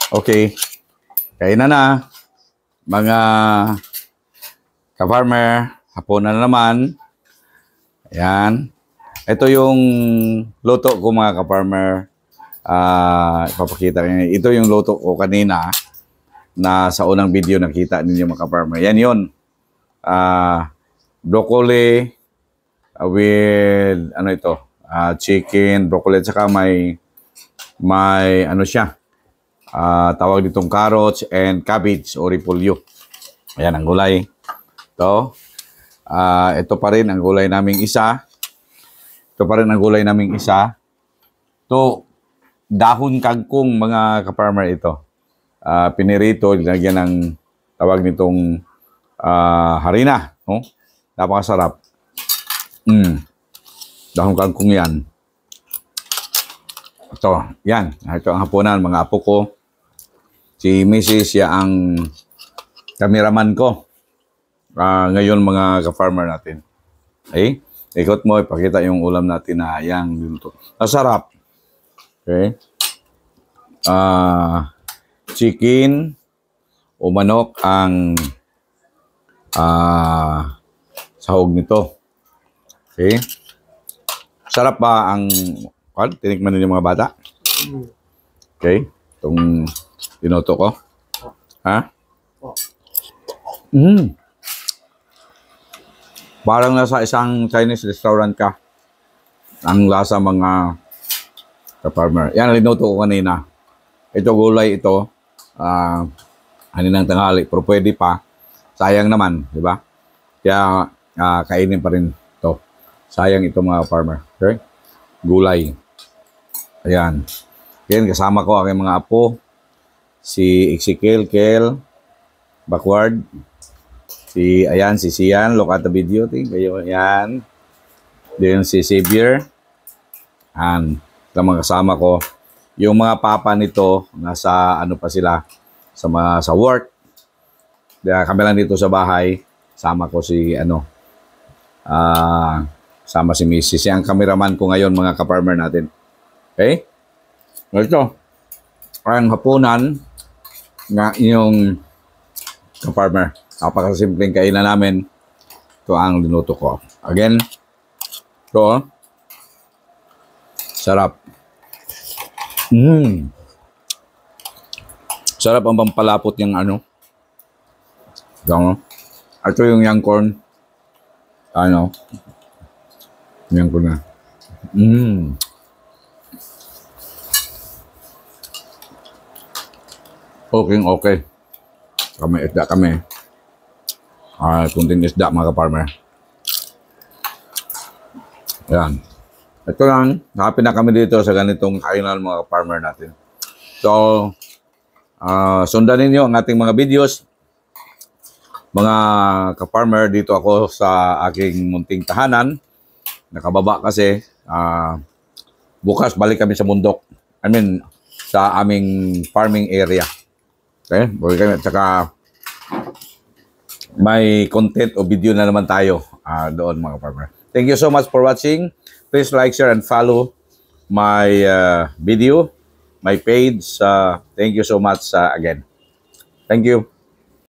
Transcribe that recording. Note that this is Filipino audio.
Okay. Kainan na. Mga ka-farmer, hapunan na naman. Ayan. Ito yung luto ko mga ka-farmer. Ipapakita ko. Ito yung luto ko kanina na sa unang video nakita ninyo mga ka-farmer. Yan yun. Broccoli with ano ito? Chicken, broccoli, at saka may ano siya? Tawag ditong carrots and cabbage o repolyo. Ayan ang gulay. Ito pa rin ang gulay naming isa. Ito, dahon kangkong mga ka-farmer ito. Pinirito, linagyan ng tawag nitong harina. Oh? Napakasarap. Dahon kangkong yan. Ito, yan. Ito ang hapunan, mga apo ko. Si Mrs. siya ang cameraman ko. Ngayon mga ka-farmer natin. Okay? Ikot mo, ipakita yung ulam natin na yang luto. Masarap. Okay? Chicken o manok ang sahog nito. Okay? Sarap ba ang tinikman ninyo mga bata? Okay? Itong dinoto ko. Ha? Parang nasa isang Chinese restaurant ka. Ang lasa mga ka-farmer. Yan, linuto ko kanina. Ito gulay ito. Kaninang tanghali. Pero pwede pa. Sayang naman. Di ba? Kaya kainin pa rin ito. Sayang ito mga farmer. Okay? Gulay. Ayan. Yan, kasama ko aking mga apo. Si Ezekiel, Kel, backward. Si Sian, look at the video. Kayo, ayan. Then si Xavier. And mga kasama ko. Yung mga papa nito, nasa ano pa sila, sa work. Kaya kami lang dito sa bahay. Sama ko si sama si Mrs. Siya ang cameraman ko ngayon mga ka-farmer natin. Okay? Ito. Ang hapunan na inyong ka-farmer. Napakasimpleng kainan namin. Ito ang linuto ko. Again, ito. Sarap. Sarap ang pampalapot yung Ito yung young corn. Young corn na. Okay. Isda kami. Kunting isda mga ka-farmer. Ayan. Ito lang. Happy na kami dito sa ganitong kainan mga ka-farmer natin. So, sundan ninyo ang ating mga videos. Mga ka-farmer, dito ako sa aking munting tahanan. Nakababa kasi. Bukas balik kami sa bundok. Sa aming farming area. Okay? At saka may content o video na naman tayo doon mga farmer. Thank you so much for watching. Please like, share, and follow my video, my page. Thank you so much again. Thank you.